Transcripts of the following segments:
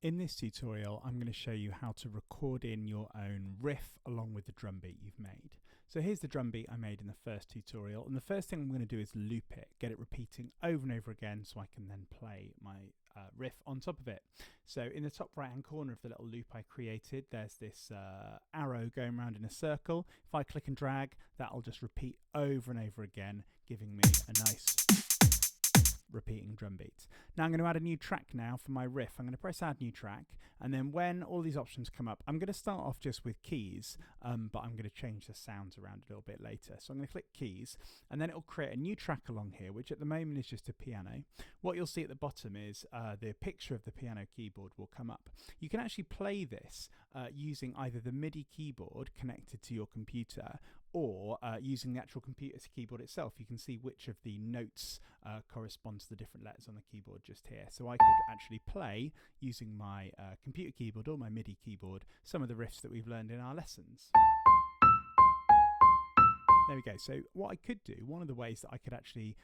In this tutorial, I'm going to show you how to record in your own riff along with the drum beat you've made. So here's the drum beat I made in the first tutorial, and the first thing I'm going to do is loop it, get it repeating over and over again so I can then play my riff on top of it. So in the top right hand corner of the little loop I created, there's this arrow going around in a circle. If I click and drag, that'll just repeat over and over again, giving me a nice repeating drum beat. Now I'm going to add a new track now for my riff. I'm going to press add new track, and then when all these options come up, I'm going to start off just with keys, but I'm going to change the sounds around a little bit later. So I'm going to click keys, and then it'll create a new track along here, which at the moment is just a piano. What you'll see at the bottom is the picture of the piano keyboard will come up. You can actually play this using either the MIDI keyboard connected to your computer or using the actual computer's keyboard itself. You can see which of the notes correspond to the different letters on the keyboard just here. So I could actually play using my computer keyboard or my MIDI keyboard some of the riffs that we've learned in our lessons. There we go. So what I could do, one of the ways that I could actually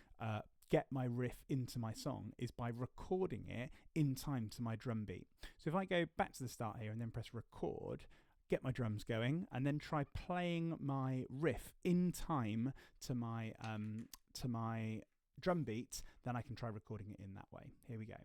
get my riff into my song is by recording it in time to my drum beat. So if I go back to the start here and then press record, get my drums going, and then try playing my riff in time to my drum beat, then I can try recording it in that way. Here we go.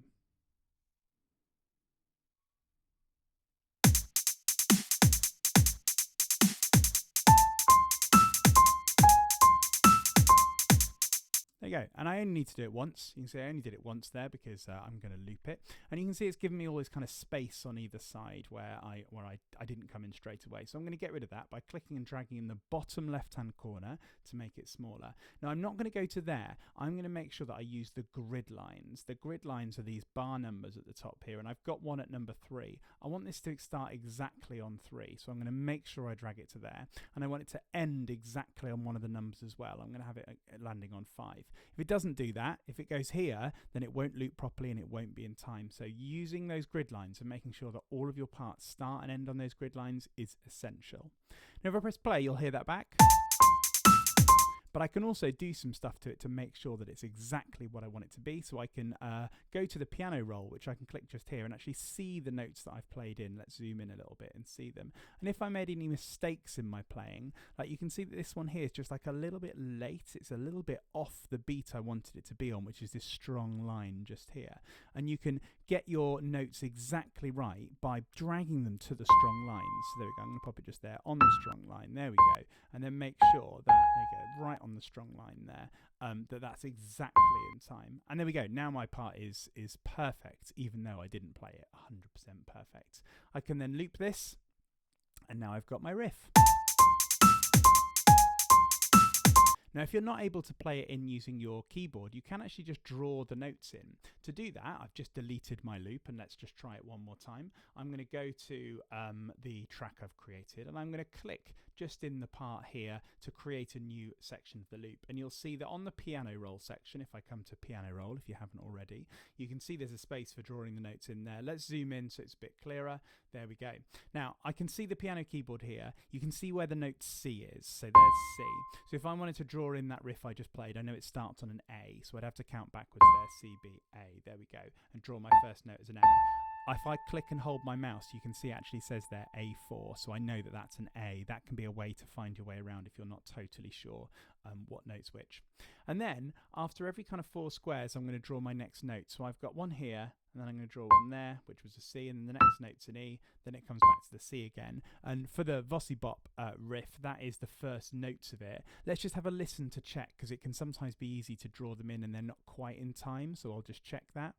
There you go, and I only need to do it once. You can see I only did it once there because I'm going to loop it, and you can see it's giving me all this kind of space on either side where I didn't come in straight away. So I'm going to get rid of that by clicking and dragging in the bottom left-hand corner to make it smaller. Now I'm not going to go to there. I'm going to make sure that I use the grid lines. The grid lines are these bar numbers at the top here, and I've got one at number 3. I want this to start exactly on 3, so I'm going to make sure I drag it to there, and I want it to end exactly on one of the numbers as well. I'm going to have it landing on 5. If it doesn't do that, if it goes here, then it won't loop properly and it won't be in time. So using those grid lines and making sure that all of your parts start and end on those grid lines is essential. Now if I press play, you'll hear that back. But I can also do some stuff to it to make sure that it's exactly what I want it to be. So I can go to the piano roll, which I can click just here and actually see the notes that I've played in. Let's zoom in a little bit and see them. And if I made any mistakes in my playing, like you can see that this one here is just like a little bit late. It's a little bit off the beat I wanted it to be on, which is this strong line just here. And you can get your notes exactly right by dragging them to the strong lines. So there we go. I'm going to pop it just there on the strong line. There we go. And then make sure that, there you go, right on the strong line there, that's exactly in time. And there we go. Now my part is perfect, even though I didn't play it 100% perfect. I can then loop this, and now I've got my riff. Now, if you're not able to play it in using your keyboard, you can actually just draw the notes in. To do that, I've just deleted my loop, and let's just try it one more time. I'm going to go to the track I've created, and I'm going to click just in the part here to create a new section of the loop. And you'll see that on the piano roll section, if I come to piano roll, if you haven't already, you can see there's a space for drawing the notes in there. Let's zoom in so it's a bit clearer. There we go. Now, I can see the piano keyboard here. You can see where the note C is. So there's C. So if I wanted to draw in that riff I just played, I know it starts on an A, so I'd have to count backwards there, C, B, A, there we go, and draw my first note as an A. If I click and hold my mouse, you can see it actually says there A4, so I know that that's an A. That can be a way to find your way around if you're not totally sure what note's which. And then, after every kind of 4 squares, I'm going to draw my next note. So I've got one here, and then I'm going to draw one there, which was a C, and then the next note's an E, then it comes back to the C again. And for the Vossi Bop riff, that is the first notes of it. Let's just have a listen to check, because it can sometimes be easy to draw them in and they're not quite in time, so I'll just check that.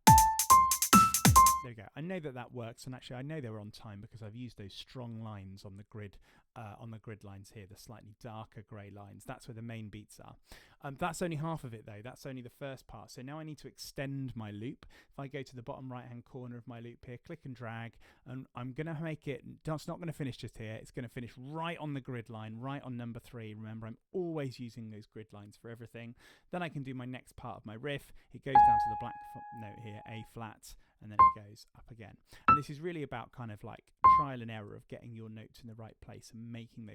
There we go. I know that that works, and actually I know they were on time because I've used those strong lines on the grid lines here, the slightly darker grey lines. That's where the main beats are. That's only half of it though. That's only the first part. So now I need to extend my loop. If I go to the bottom right hand corner of my loop here, click and drag, and I'm going to make it, it's not going to finish just here. It's going to finish right on the grid line, right on number 3. Remember, I'm always using those grid lines for everything. Then I can do my next part of my riff. It goes down to the black note here, A flat, and then it goes up again. And this is really about kind of like trial and error of getting your notes in the right place and making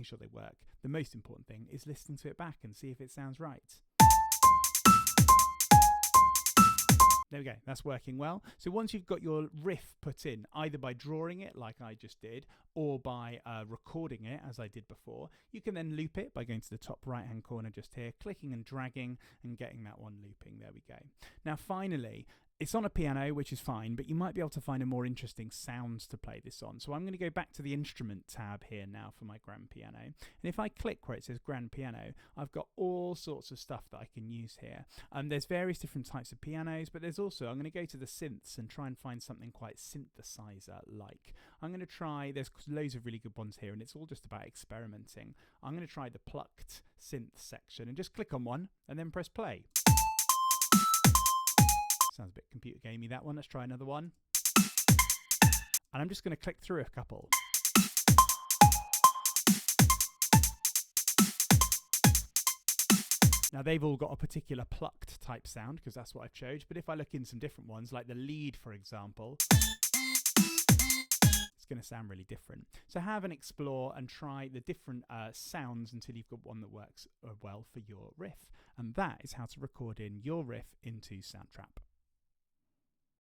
sure they work. The most important thing is listening to it back and see if it sounds right. There we go, that's working well. So once you've got your riff put in, either by drawing it like I just did, or by recording it as I did before, you can then loop it by going to the top right hand corner just here, clicking and dragging and getting that one looping. There we go. Now finally, it's on a piano, which is fine, but you might be able to find a more interesting sounds to play this on. So I'm going to go back to the instrument tab here now for my grand piano. And if I click where it says grand piano, I've got all sorts of stuff that I can use here. There's various different types of pianos, but there's also, I'm going to go to the synths and try and find something quite synthesizer-like. I'm going to try, there's loads of really good ones here, and it's all just about experimenting. I'm going to try the plucked synth section and just click on one and then press play. Sounds a bit computer gamey, that one. Let's try another one. And I'm just going to click through a couple. Now they've all got a particular plucked type sound because that's what I've chose. But if I look in some different ones, like the lead, for example, it's going to sound really different. So have an explore and try the different sounds until you've got one that works well for your riff. And that is how to record in your riff into Soundtrap.